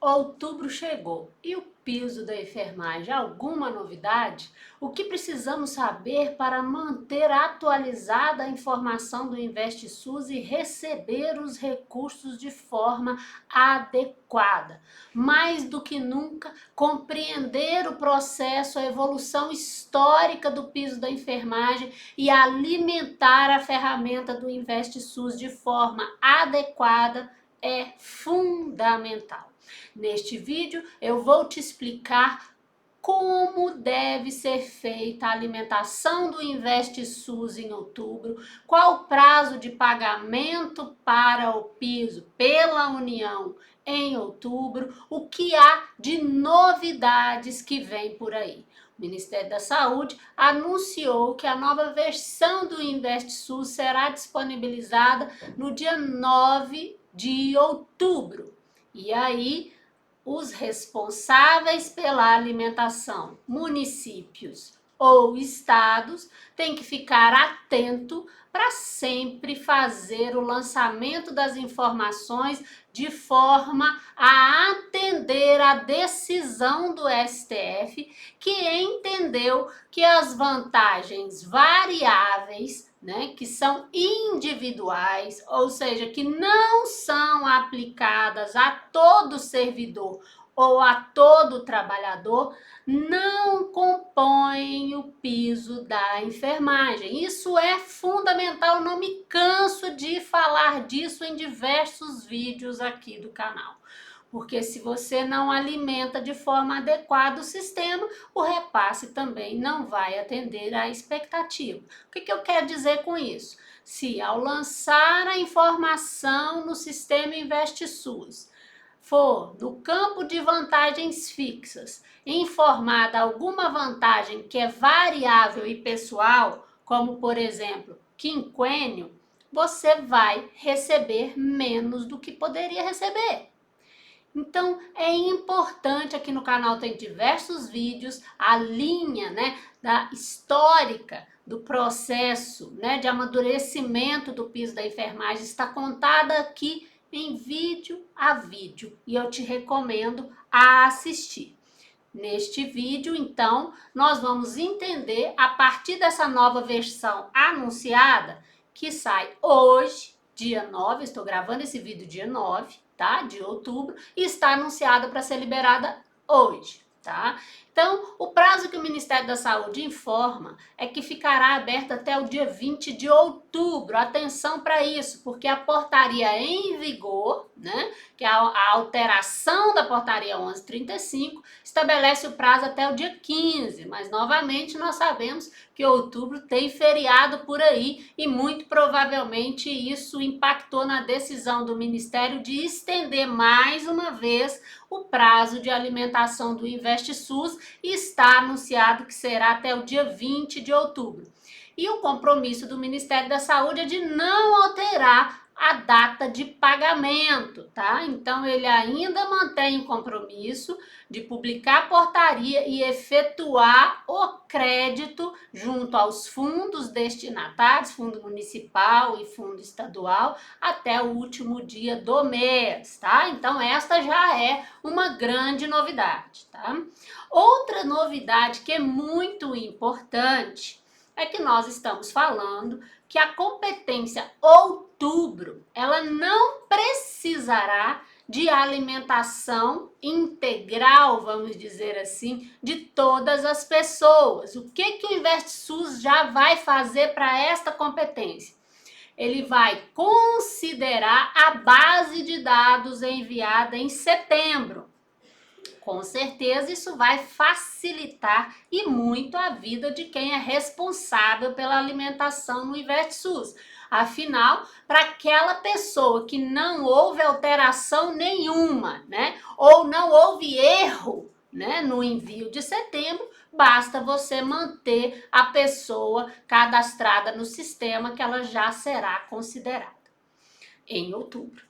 Outubro chegou e o piso da enfermagem, alguma novidade? O que precisamos saber para manter atualizada a informação do InvestSUS e receber os recursos de forma adequada? Mais do que nunca, compreender o processo, a evolução histórica do piso da enfermagem e alimentar a ferramenta do InvestSUS de forma adequada é fundamental. Neste vídeo eu vou te explicar como deve ser feita a alimentação do InvestSUS em outubro, qual o prazo de pagamento para o piso pela União em outubro, o que há de novidades que vem por aí. O Ministério da Saúde anunciou que a nova versão do InvestSUS será disponibilizada no dia 9 de outubro. E aí, os responsáveis pela alimentação, municípios ou estados, têm que ficar atento para sempre fazer o lançamento das informações de forma a atender a decisão do STF, que entendeu que as vantagens variáveis, que são individuais, ou seja, que não são aplicadas a todo servidor ou a todo trabalhador, não compõem o piso da enfermagem. Isso é fundamental, não me canso de falar disso em diversos vídeos aqui do canal. Porque se você não alimenta de forma adequada o sistema, o repasse também não vai atender à expectativa. O que eu quero dizer com isso? Se ao lançar a informação no sistema InvestSUS, for no campo de vantagens fixas, informada alguma vantagem que é variável e pessoal, como por exemplo, quinquênio, você vai receber menos do que poderia receber. Então é importante, aqui no canal tem diversos vídeos, a linha da histórica do processo de amadurecimento do piso da enfermagem está contada aqui em vídeo a vídeo e eu te recomendo a assistir. Neste vídeo, então, nós vamos entender a partir dessa nova versão anunciada, que sai hoje, dia 9, estou gravando esse vídeo dia 9, tá? De outubro, e está anunciada para ser liberada hoje, tá? Então, o prazo que o Ministério da Saúde informa é que ficará aberto até o dia 20 de outubro. Atenção para isso, porque a portaria em vigor, que é a alteração da portaria 1135, estabelece o prazo até o dia 15, mas novamente nós sabemos que outubro tem feriado por aí e muito provavelmente isso impactou na decisão do Ministério de estender mais uma vez o prazo de alimentação do InvestSUS e está anunciado que será até o dia 20 de outubro. E o compromisso do Ministério da Saúde é de não alterar a data de pagamento, tá? Então ele ainda mantém o compromisso de publicar a portaria e efetuar o crédito junto aos fundos destinatários, fundo municipal e fundo estadual, até o último dia do mês, tá? Então esta já é uma grande novidade, tá? Outra novidade que é muito importante é que nós estamos falando que a competência outubro, ela não precisará de alimentação integral, vamos dizer assim, de todas as pessoas. O que o InvestSUS já vai fazer para esta competência? Ele vai considerar a base de dados enviada em setembro. Com certeza isso vai facilitar e muito a vida de quem é responsável pela alimentação no InvestSUS. Afinal, para aquela pessoa que não houve alteração nenhuma, ou não houve erro, no envio de setembro, basta você manter a pessoa cadastrada no sistema que ela já será considerada em outubro,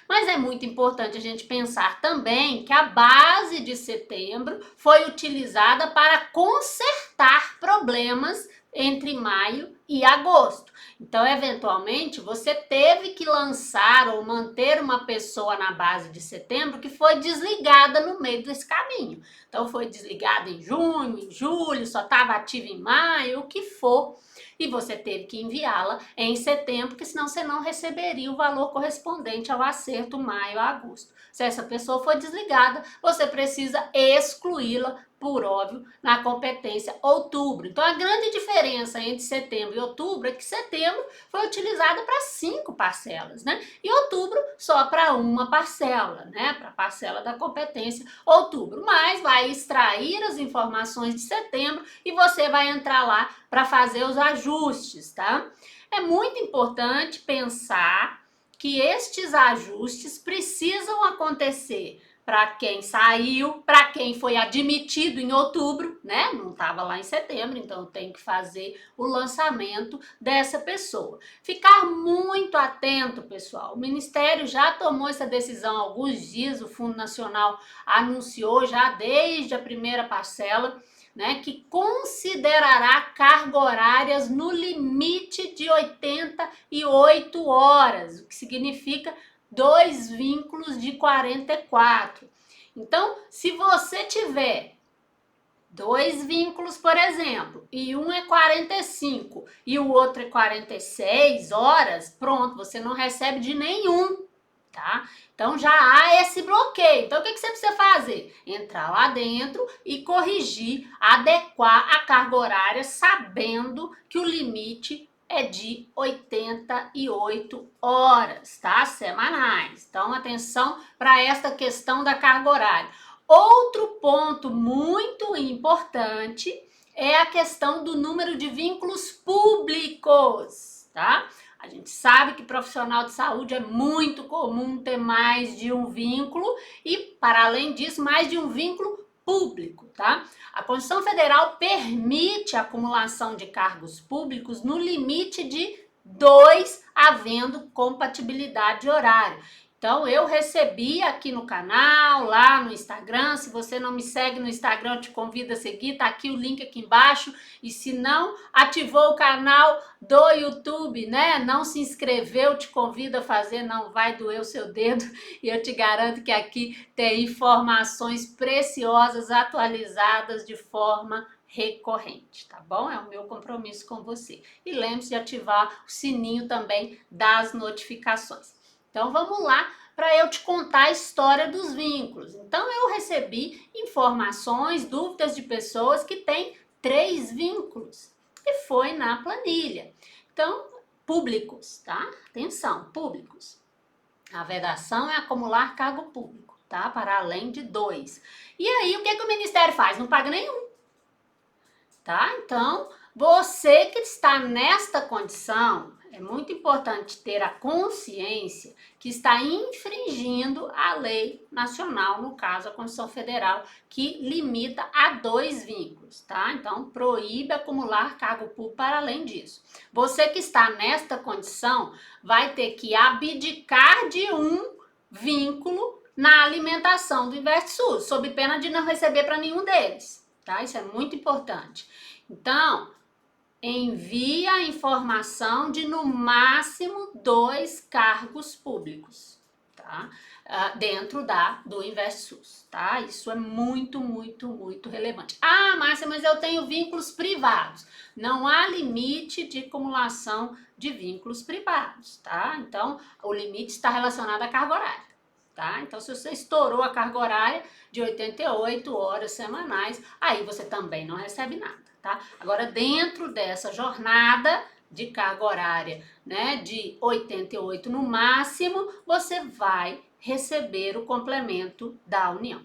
Mas é muito importante a gente pensar também que a base de setembro foi utilizada para consertar problemas entre maio e agosto. Então, eventualmente, você teve que lançar ou manter uma pessoa na base de setembro que foi desligada no meio desse caminho. Então, foi desligada em junho, em julho, só estava ativa em maio, o que for. E você teve que enviá-la em setembro, porque senão você não receberia o valor correspondente ao acerto maio a agosto. Se essa pessoa foi desligada, você precisa excluí-la, por óbvio, na competência outubro. Então, a grande diferença entre setembro e outubro é que setembro foi utilizada para 5 parcelas, né? E outubro só para uma parcela, né? Para a parcela da competência outubro. Mas vai extrair as informações de setembro e você vai entrar lá para fazer os ajustes, tá? É muito importante pensar que estes ajustes precisam acontecer para quem saiu, para quem foi admitido em outubro, né? Não estava lá em setembro, então tem que fazer o lançamento dessa pessoa. Ficar muito atento, pessoal. O Ministério já tomou essa decisão há alguns dias, o Fundo Nacional anunciou já desde a primeira parcela, né, que considerará carga horárias no limite de 88 horas, o que significa 2 vínculos de 44. Então, se você tiver 2 vínculos, por exemplo, e um é 45 e o outro é 46 horas, pronto, você não recebe de nenhum, tá? Então já há esse bloqueio. Então o que você precisa fazer? Entrar lá dentro e corrigir, adequar a carga horária, sabendo que o limite é de 88 horas, tá? Semanais. Então, atenção para esta questão da carga horária. Outro ponto muito importante é a questão do número de vínculos públicos, tá? A gente sabe que profissional de saúde é muito comum ter mais de um vínculo e, para além disso, mais de um vínculo público, tá? A Constituição Federal permite a acumulação de cargos públicos no limite de 2, havendo compatibilidade de horário. Então, eu recebi aqui no canal, lá no Instagram. Se você não me segue no Instagram, eu te convido a seguir. Tá aqui o link aqui embaixo. E se não ativou o canal do YouTube, né? Não se inscreveu, te convido a fazer. Não vai doer o seu dedo. E eu te garanto que aqui tem informações preciosas, atualizadas de forma recorrente, tá bom? É o meu compromisso com você. E lembre-se de ativar o sininho também das notificações. Então vamos lá para eu te contar a história dos vínculos. Então eu recebi informações, dúvidas de pessoas que têm 3 vínculos e foi na planilha. Então, públicos, tá? Atenção, públicos. A vedação é acumular cargo público, tá? Para além de 2. E aí o que o Ministério faz? Não paga nenhum, tá? Então, você que está nesta condição, é muito importante ter a consciência que está infringindo a lei nacional, no caso a Constituição Federal, que limita a 2 vínculos, tá? Então, proíbe acumular cargo público para além disso. Você que está nesta condição vai ter que abdicar de um vínculo na alimentação do InvestSUS, sob pena de não receber para nenhum deles, tá? Isso é muito importante. Então, envie a informação de no máximo 2 cargos públicos, tá? Dentro do InvestSUS, tá? Isso é muito, muito, muito relevante. Ah, Márcia, mas eu tenho vínculos privados. Não há limite de acumulação de vínculos privados, tá? Então, o limite está relacionado à carga horária, tá? Então, se você estourou a carga horária de 88 horas semanais, aí você também não recebe nada. Tá? Agora, dentro dessa jornada de carga horária, né, de 88 no máximo, você vai receber o complemento da União.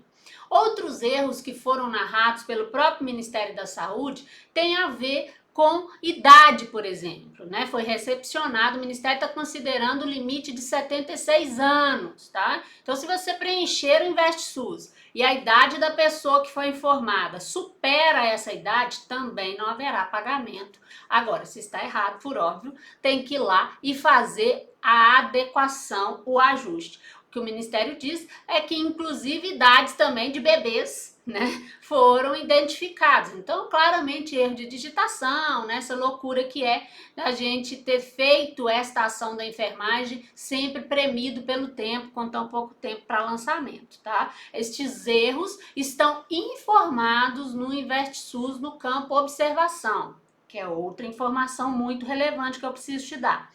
Outros erros que foram narrados pelo próprio Ministério da Saúde têm a ver com idade, por exemplo, né? Foi recepcionado, o Ministério está considerando o limite de 76 anos, tá? Então, se você preencher o InvestSUS e a idade da pessoa que foi informada supera essa idade, também não haverá pagamento. Agora, se está errado, por óbvio, tem que ir lá e fazer a adequação, o ajuste. O que o Ministério diz é que, inclusive, idades também de bebês, né, foram identificados. Então, claramente, erro de digitação, né, essa loucura que é a gente ter feito esta ação da enfermagem sempre premido pelo tempo, com tão pouco tempo para lançamento, tá? Estes erros estão informados no InvestSUS no campo observação, que é outra informação muito relevante que eu preciso te dar.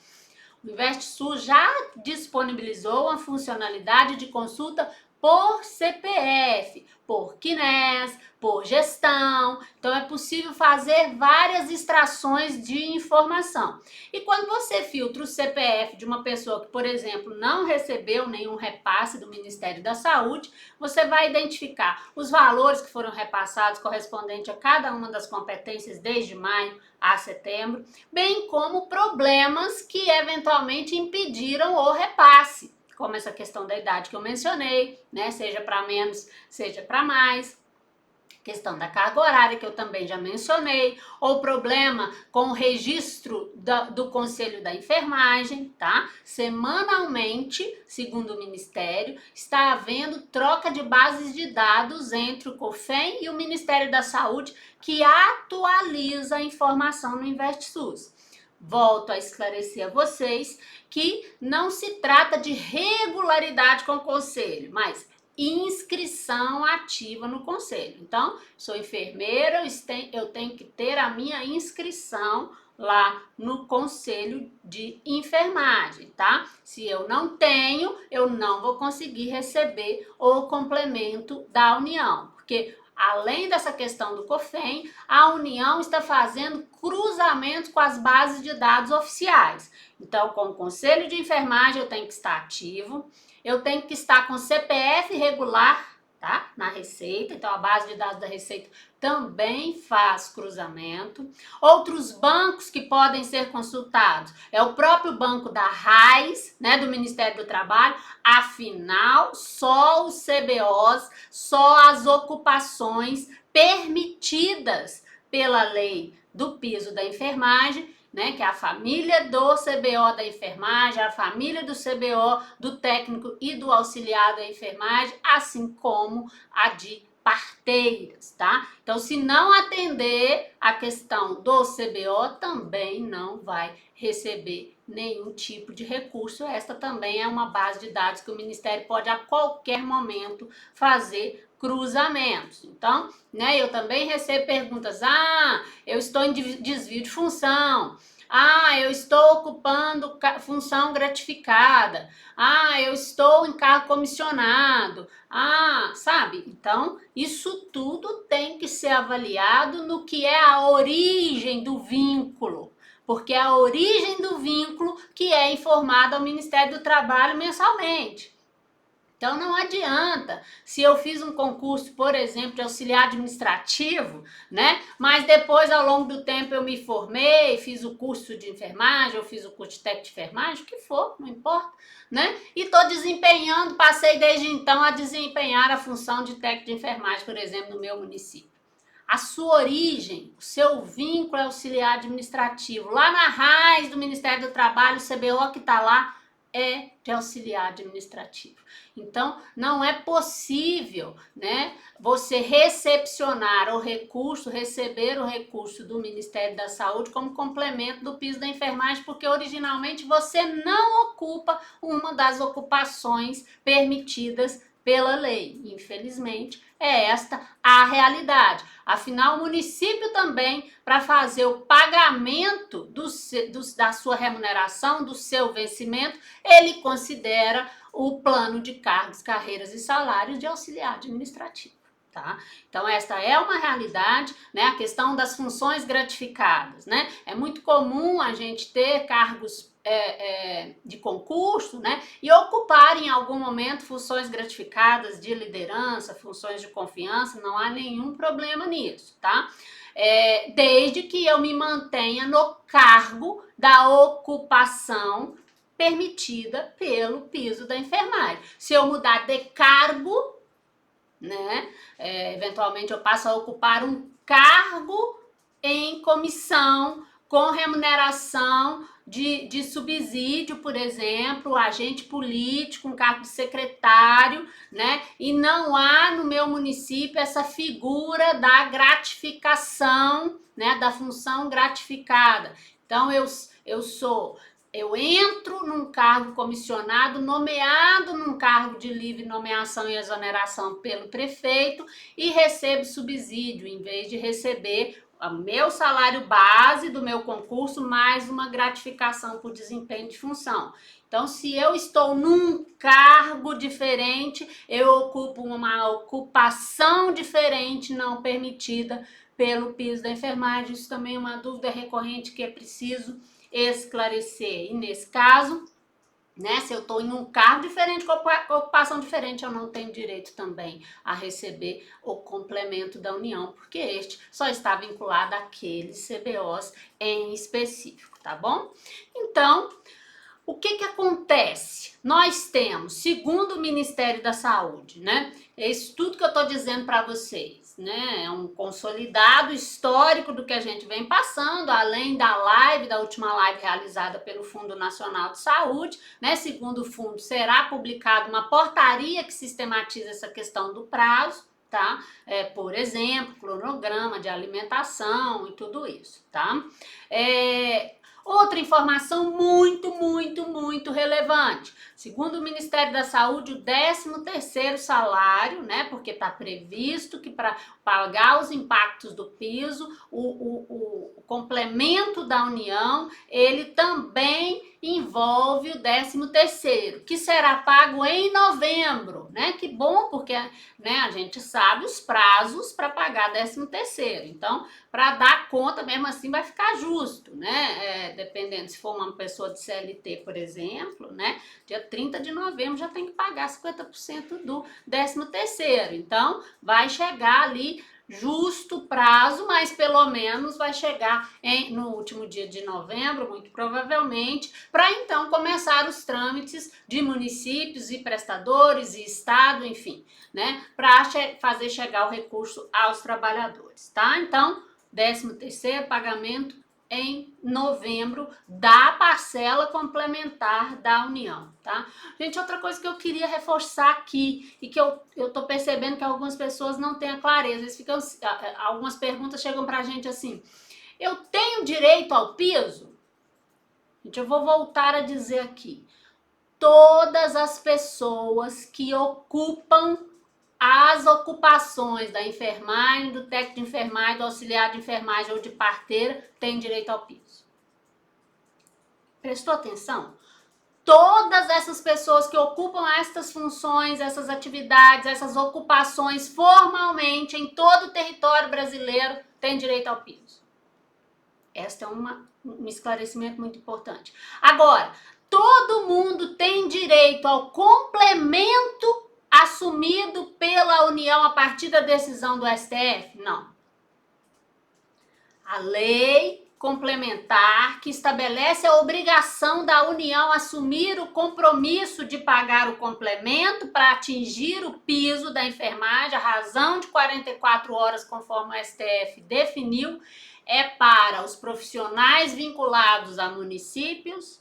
O InvestSUS já disponibilizou uma funcionalidade de consulta por CPF, por CNES, por gestão. Então é possível fazer várias extrações de informação. E quando você filtra o CPF de uma pessoa que, por exemplo, não recebeu nenhum repasse do Ministério da Saúde, você vai identificar os valores que foram repassados correspondente a cada uma das competências desde maio a setembro, bem como problemas que eventualmente impediram o repasse, como essa questão da idade que eu mencionei, né? Seja para menos, seja para mais. Questão da carga horária, que eu também já mencionei, ou problema com o registro do Conselho da Enfermagem, tá? Semanalmente, segundo o Ministério, está havendo troca de bases de dados entre o COFEM e o Ministério da Saúde, que atualiza a informação no InvestSUS. Volto a esclarecer a vocês que não se trata de regularidade com o Conselho, mas inscrição ativa no conselho. Então, sou enfermeira, eu tenho que ter a minha inscrição lá no conselho de enfermagem, tá? Se eu não tenho, eu não vou conseguir receber o complemento da União, porque além dessa questão do COFEM, a União está fazendo cruzamento com as bases de dados oficiais. Então, com o Conselho de Enfermagem, eu tenho que estar ativo, eu tenho que estar com CPF regular, tá? Na Receita, então a base de dados da Receita também faz cruzamento. Outros bancos que podem ser consultados é o próprio banco da RAIS, né, do Ministério do Trabalho. Afinal, só os CBOs, só as ocupações permitidas pela lei do piso da enfermagem, né, que é a família do CBO da enfermagem, a família do CBO do técnico e do auxiliar da enfermagem, assim como a de parteiras, tá? Então, se não atender a questão do CBO, também não vai receber nenhum tipo de recurso. Esta também é uma base de dados que o Ministério pode a qualquer momento fazer cruzamentos. Então, né, eu também recebo perguntas: eu estou em desvio de função, eu estou ocupando função gratificada, eu estou em cargo comissionado, sabe? Então, isso tudo tem que ser avaliado no que é a origem do vínculo, porque é a origem do vínculo que é informada ao Ministério do Trabalho mensalmente. Então não adianta, se eu fiz um concurso, por exemplo, de auxiliar administrativo, né? Mas depois, ao longo do tempo, eu me formei, fiz o curso de enfermagem, eu fiz o curso de técnico de enfermagem, o que for, não importa, né? E estou desempenhando, passei desde então a desempenhar a função de técnico de enfermagem, por exemplo, no meu município. A sua origem, o seu vínculo é auxiliar administrativo, lá na raiz do Ministério do Trabalho, o CBO que está lá, é de auxiliar administrativo. Então, não é possível, né, você recepcionar o recurso, receber o recurso do Ministério da Saúde como complemento do piso da enfermagem, porque originalmente você não ocupa uma das ocupações permitidas pela lei. Infelizmente, é esta a realidade. Afinal, o município também, para fazer o pagamento da sua remuneração, do seu vencimento, ele considera o plano de cargos, carreiras e salários de auxiliar administrativo. Tá? Então, esta é uma realidade, né? A questão das funções gratificadas, né? É muito comum a gente ter cargos de concurso, né? E ocupar em algum momento funções gratificadas de liderança, funções de confiança, não há nenhum problema nisso, tá? Desde que eu me mantenha no cargo da ocupação permitida pelo piso da enfermagem. Se eu mudar de cargo, né, eventualmente eu passo a ocupar um cargo em comissão com remuneração de subsídio, por exemplo, agente político, um cargo de secretário, né? E não há no meu município essa figura da gratificação, né? Da função gratificada. Então, eu entro num cargo comissionado, nomeado num cargo de livre nomeação e exoneração pelo prefeito e recebo subsídio, em vez de receber o meu salário base do meu concurso mais uma gratificação por desempenho de função. Então, se eu estou num cargo diferente, eu ocupo uma ocupação diferente não permitida pelo piso da enfermagem. Isso também é uma dúvida recorrente que é preciso esclarecer. E nesse caso, né, se eu estou em um cargo diferente, com ocupação diferente, eu não tenho direito também a receber o complemento da União, porque este só está vinculado àqueles CBOs em específico, tá bom? Então, o que acontece? Nós temos, segundo o Ministério da Saúde, né? Isso tudo que eu estou dizendo para vocês, né? É um consolidado histórico do que a gente vem passando, além da última live realizada pelo Fundo Nacional de Saúde, né? Segundo o fundo, será publicada uma portaria que sistematiza essa questão do prazo, tá? Por exemplo, cronograma de alimentação e tudo isso, tá? Outra informação muito relevante. Segundo o Ministério da Saúde, o 13º salário, né, porque está previsto que para pagar os impactos do piso, o complemento da União, ele também envolve o 13º, que será pago em novembro, né? Que bom, porque, né, a gente sabe os prazos para pagar 13º. Então, para dar conta, mesmo assim, vai ficar justo, né? Dependendo, se for uma pessoa de CLT, por exemplo, né? Dia 30 de novembro já tem que pagar 50% do 13º. Então, vai chegar ali justo prazo, mas pelo menos vai chegar no último dia de novembro, muito provavelmente, para então começar os trâmites de municípios e prestadores e estado, enfim, né? Para fazer chegar o recurso aos trabalhadores, tá? Então, 13º pagamento em novembro da parcela complementar da União, tá? Gente, outra coisa que eu queria reforçar aqui e que eu tô percebendo que algumas pessoas não têm a clareza, algumas perguntas chegam pra gente assim: eu tenho direito ao piso? Gente, eu vou voltar a dizer aqui: todas as pessoas que ocupam as ocupações da enfermagem, do técnico de enfermagem, do auxiliar de enfermagem ou de parteira têm direito ao piso. Prestou atenção? Todas essas pessoas que ocupam estas funções, essas atividades, essas ocupações formalmente em todo o território brasileiro têm direito ao piso. Este é um esclarecimento muito importante. Agora, todo mundo tem direito ao complemento assumido pela União a partir da decisão do STF? Não. A lei complementar que estabelece a obrigação da União assumir o compromisso de pagar o complemento para atingir o piso da enfermagem, a razão de 44 horas, conforme o STF definiu, é para os profissionais vinculados a municípios,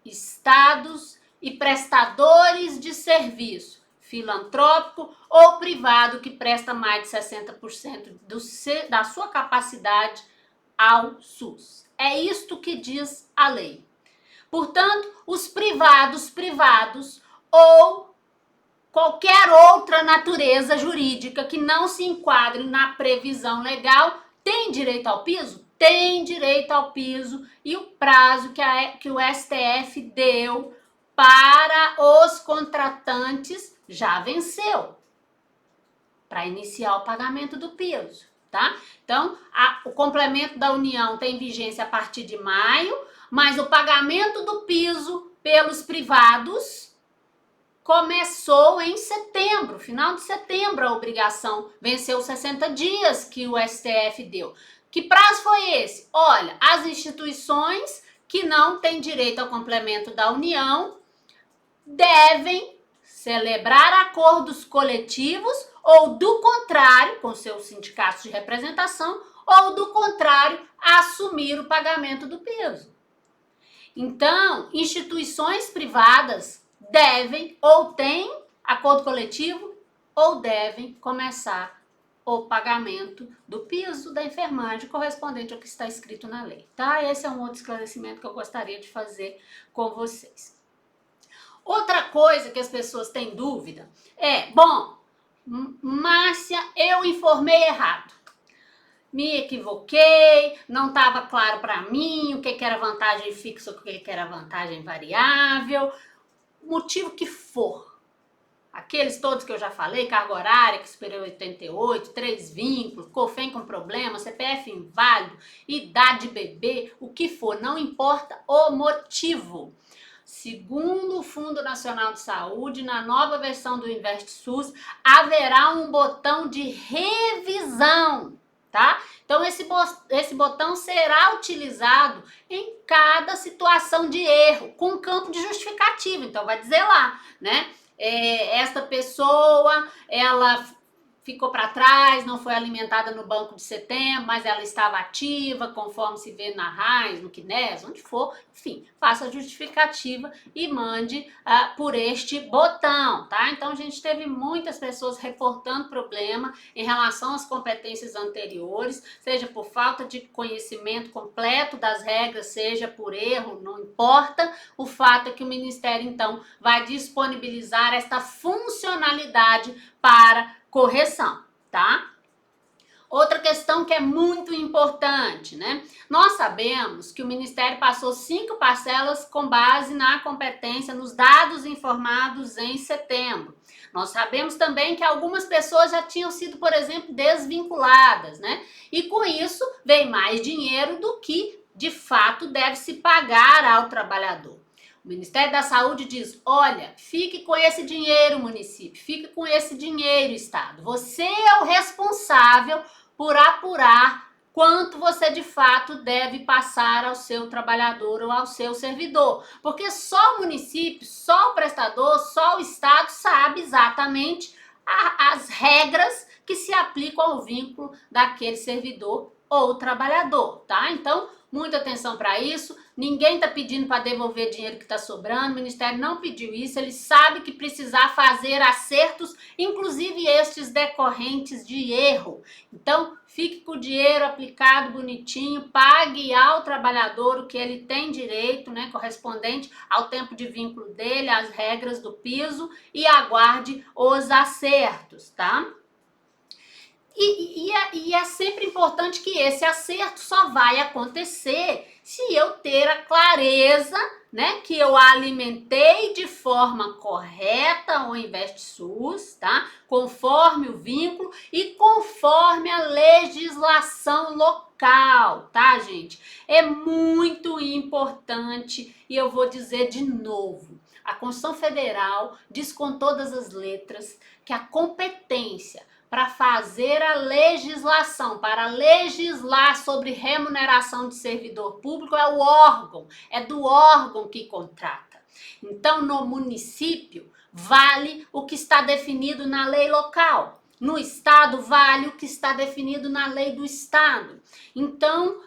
estados e prestadores de serviço filantrópico ou privado que presta mais de 60% da sua capacidade ao SUS. É isto que diz a lei. Portanto, os privados ou qualquer outra natureza jurídica que não se enquadre na previsão legal tem direito ao piso? Tem direito ao piso, e o prazo que o STF deu para os contratantes já venceu para iniciar o pagamento do piso, tá? Então, o complemento da União tem vigência a partir de maio, mas o pagamento do piso pelos privados começou em setembro, final de setembro. A obrigação venceu 60 dias que o STF deu. Que prazo foi esse? Olha, as instituições que não têm direito ao complemento da União devem celebrar acordos coletivos ou, do contrário, com seus sindicatos de representação, ou, do contrário, assumir o pagamento do piso. Então, instituições privadas devem ou têm acordo coletivo ou devem começar o pagamento do piso da enfermagem correspondente ao que está escrito na lei, tá? Esse é um outro esclarecimento que eu gostaria de fazer com vocês. Outra coisa que as pessoas têm dúvida é, bom, Márcia, eu informei errado. Me equivoquei, não estava claro para mim o que era vantagem fixa, o que era vantagem variável, motivo que for. Aqueles todos que eu já falei, carga horária que superou 88, 3 vínculos, COFEM com problema, CPF inválido, idade de bebê, o que for, não importa o motivo. Segundo o Fundo Nacional de Saúde, na nova versão do InvestSUS, haverá um botão de revisão, tá? Então, esse botão será utilizado em cada situação de erro, com campo de justificativa. Então, vai dizer lá, né? Esta pessoa, ela ficou para trás, não foi alimentada no banco de setembro, mas ela estava ativa, conforme se vê na RAIS, no CNES, onde for, enfim, faça a justificativa e mande por este botão, tá? Então, a gente teve muitas pessoas reportando problema em relação às competências anteriores, seja por falta de conhecimento completo das regras, seja por erro, não importa, o fato é que o Ministério, então, vai disponibilizar esta funcionalidade para correção, tá? Outra questão que é muito importante, né? Nós sabemos que o Ministério passou 5 parcelas com base na competência, nos dados informados em setembro. Nós sabemos também que algumas pessoas já tinham sido, por exemplo, desvinculadas, né? E com isso vem mais dinheiro do que, de fato, deve se pagar ao trabalhador. O Ministério da Saúde diz, olha, fique com esse dinheiro, município, fique com esse dinheiro, Estado. Você é o responsável por apurar quanto você de fato deve passar ao seu trabalhador ou ao seu servidor. Porque só o município, só o prestador, só o Estado sabe exatamente as regras que se aplicam ao vínculo daquele servidor ou trabalhador, tá? Então, muita atenção para isso. Ninguém está pedindo para devolver dinheiro que está sobrando, o Ministério não pediu isso, ele sabe que precisar fazer acertos, inclusive estes decorrentes de erro. Então, fique com o dinheiro aplicado bonitinho, pague ao trabalhador o que ele tem direito, né, correspondente ao tempo de vínculo dele, às regras do piso, e aguarde os acertos, tá? E é sempre importante que esse acerto só vai acontecer se eu ter a clareza, né, que eu alimentei de forma correta o InvestSUS, tá? Conforme o vínculo e conforme a legislação local, tá, gente? É muito importante e eu vou dizer de novo. A Constituição Federal diz com todas as letras que a competência para fazer a legislação, para legislar sobre remuneração de servidor público é do órgão que contrata. Então, no município, vale o que está definido na lei local. No estado, vale o que está definido na lei do estado. Então,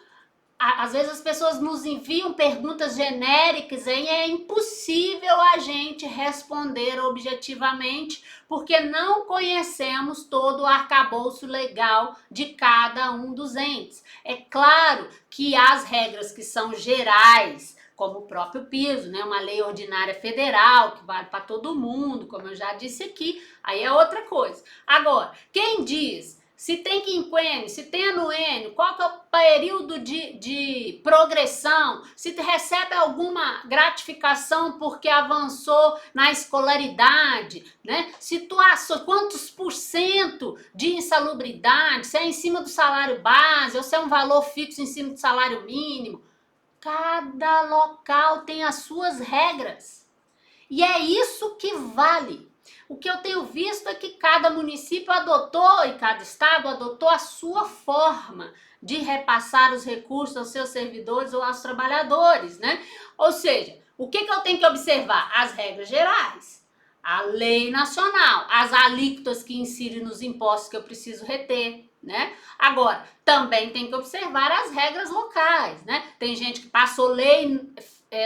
às vezes as pessoas nos enviam perguntas genéricas e é impossível a gente responder objetivamente porque não conhecemos todo o arcabouço legal de cada um dos entes. É claro que as regras que são gerais, como o próprio piso, né, uma lei ordinária federal que vale para todo mundo, como eu já disse aqui, aí é outra coisa. Agora, quem diz se tem quinquênio, se tem anuênio, qual que é o período de progressão, se recebe alguma gratificação porque avançou na escolaridade, né? Quantos por cento de insalubridade, se é em cima do salário base ou se é um valor fixo em cima do salário mínimo. Cada local tem as suas regras e é isso que vale. O que eu tenho visto é que cada município adotou e cada estado adotou a sua forma de repassar os recursos aos seus servidores ou aos trabalhadores, né? Ou seja, o que eu tenho que observar? As regras gerais, a lei nacional, as alíquotas que incidem nos impostos que eu preciso reter, né? Agora, também tem que observar as regras locais, né? Tem gente que passou lei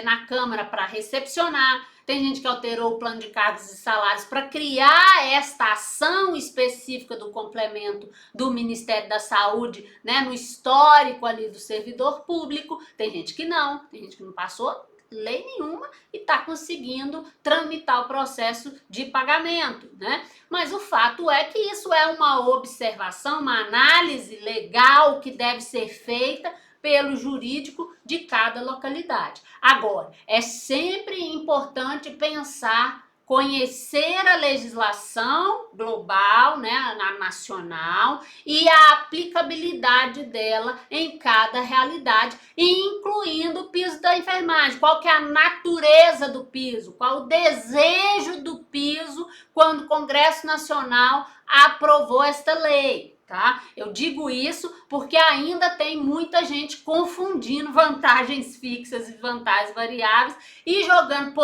na Câmara para recepcionar, tem gente que alterou o plano de cargos e salários para criar esta ação específica do complemento do Ministério da Saúde, né, no histórico ali do servidor público. Tem gente que não passou lei nenhuma e está conseguindo tramitar o processo de pagamento, né? Mas o fato é que isso é uma observação, uma análise legal que deve ser feita pelo jurídico de cada localidade. Agora, é sempre importante pensar, conhecer a legislação global, né, a nacional, e a aplicabilidade dela em cada realidade, incluindo o piso da enfermagem. Qual que é a natureza do piso? Qual o desejo do piso quando o Congresso Nacional aprovou esta lei? Tá? Eu digo isso porque ainda tem muita gente confundindo vantagens fixas e vantagens variáveis e jogando,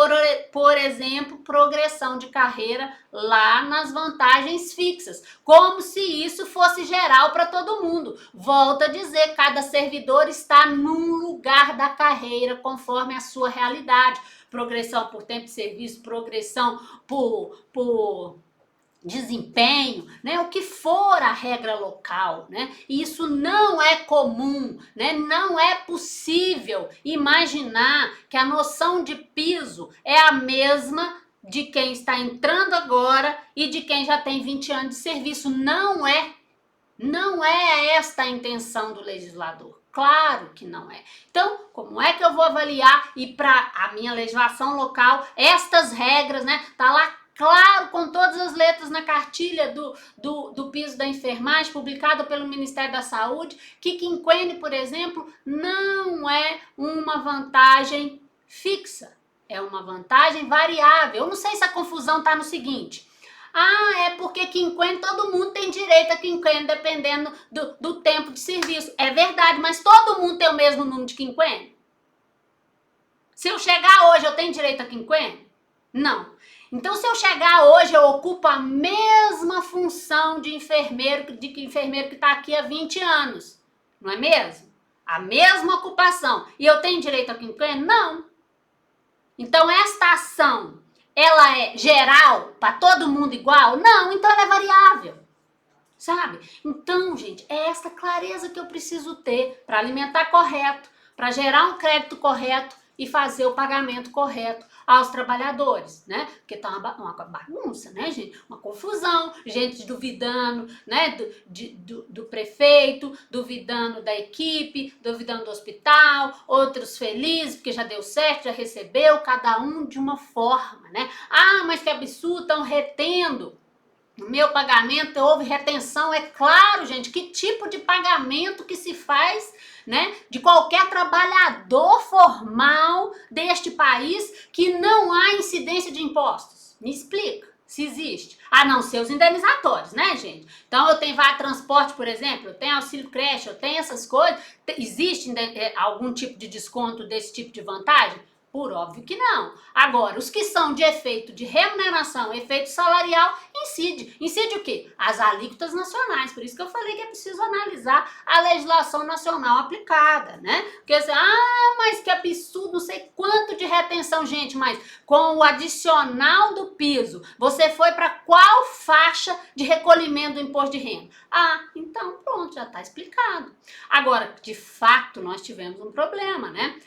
por exemplo, progressão de carreira lá nas vantagens fixas, como se isso fosse geral para todo mundo. Volto a dizer, cada servidor está num lugar da carreira conforme a sua realidade. Progressão por tempo de serviço, progressão por desempenho, né? O que for a regra local, né? E isso não é comum, né? Não é possível imaginar que a noção de piso é a mesma de quem está entrando agora e de quem já tem 20 anos de serviço. Não é. Não é esta a intenção do legislador. Claro que não é. Então, como é que eu vou avaliar? E para a minha legislação local, estas regras, né? Tá lá claro, com todas as letras na cartilha do piso da enfermagem, publicada pelo Ministério da Saúde, que quinquênio, por exemplo, não é uma vantagem fixa, é uma vantagem variável. Eu não sei se a confusão está no seguinte: é porque quinquênio, todo mundo tem direito a quinquênio, dependendo do tempo de serviço. É verdade, mas todo mundo tem o mesmo número de quinquênio? Se eu chegar hoje, eu tenho direito a quinquênio? Não. Então, se eu chegar hoje, eu ocupo a mesma função de enfermeiro que está aqui há 20 anos. Não é mesmo? A mesma ocupação. E eu tenho direito a quinquênio? Não. Então, esta ação, ela é geral, para todo mundo igual? Não, então ela é variável. Sabe? Então, gente, é essa clareza que eu preciso ter para alimentar correto, para gerar um crédito correto e fazer o pagamento correto aos trabalhadores, né? Porque tá uma bagunça, né, gente? Uma confusão, gente duvidando, né, do prefeito, duvidando da equipe, duvidando do hospital, outros felizes porque já deu certo, já recebeu, cada um de uma forma, né? Mas que absurdo, estão retendo. No meu pagamento houve retenção, é claro, gente, que tipo de pagamento que se faz, né, de qualquer trabalhador formal deste país que não há incidência de impostos? Me explica se existe. A não ser os indenizatórios, né, gente? Então eu tenho vale transporte, por exemplo, eu tenho auxílio creche, eu tenho essas coisas. Existe algum tipo de desconto desse tipo de vantagem? Por óbvio que não. Agora, os que são de efeito de remuneração, efeito salarial, incide. Incide o quê? As alíquotas nacionais. Por isso que eu falei que é preciso analisar a legislação nacional aplicada, né? Porque assim, mas que absurdo, não sei quanto de retenção, gente, mas com o adicional do piso, você foi para qual faixa de recolhimento do imposto de renda? Então pronto, já está explicado. Agora, de fato, nós tivemos um problema, né?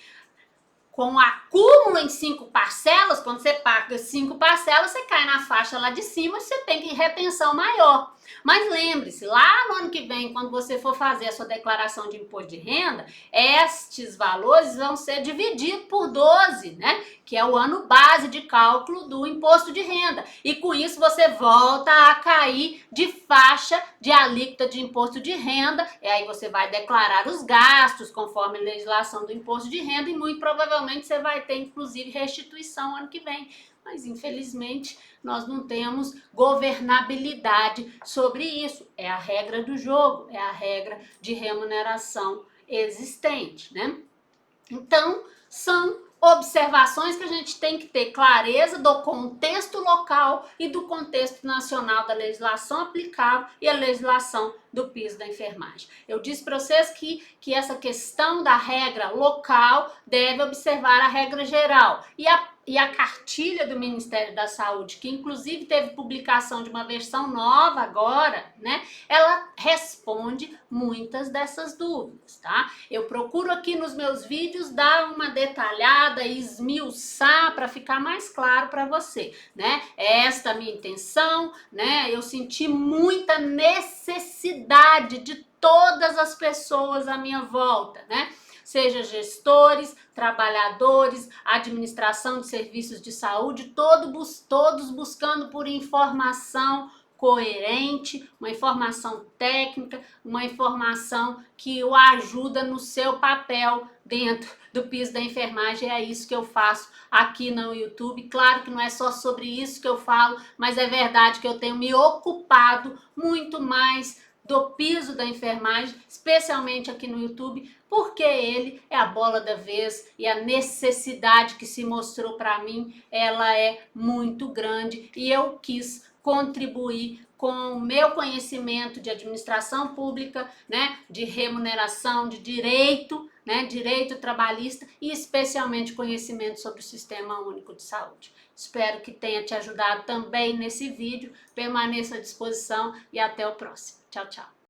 Com o acúmulo em 5 parcelas, quando você paga 5 parcelas, você cai na faixa lá de cima, você tem que retenção maior. Mas lembre-se, lá no ano que vem, quando você for fazer a sua declaração de imposto de renda, estes valores vão ser divididos por 12, né? Que é o ano base de cálculo do imposto de renda. E com isso você volta a cair de faixa de alíquota de imposto de renda, e aí você vai declarar os gastos conforme a legislação do imposto de renda e muito provavelmente você vai ter inclusive restituição ano que vem. Mas infelizmente nós não temos governabilidade sobre isso. É a regra do jogo, é a regra de remuneração existente, né? Então, são observações que a gente tem que ter clareza do contexto local e do contexto nacional da legislação aplicável e a legislação do piso da enfermagem. Eu disse para vocês que essa questão da regra local deve observar a regra geral e a cartilha do Ministério da Saúde, que inclusive teve publicação de uma versão nova agora, né? Ela responde muitas dessas dúvidas, tá? Eu procuro aqui nos meus vídeos dar uma detalhada e esmiuçar para ficar mais claro para você, né? Esta é a minha intenção, né? Eu senti muita necessidade de todas as pessoas à minha volta, né? Seja gestores, trabalhadores, administração de serviços de saúde, todos buscando por informação coerente, uma informação técnica, uma informação que o ajuda no seu papel dentro do piso da enfermagem. É isso que eu faço aqui no YouTube. Claro que não é só sobre isso que eu falo, mas é verdade que eu tenho me ocupado muito mais do piso da enfermagem, especialmente aqui no YouTube, porque ele é a bola da vez e a necessidade que se mostrou para mim, ela é muito grande e eu quis contribuir com o meu conhecimento de administração pública, né, de remuneração, de direito, né, direito trabalhista e especialmente conhecimento sobre o Sistema Único de Saúde. Espero que tenha te ajudado também nesse vídeo. Permaneça à disposição e até o próximo. Tchau, tchau.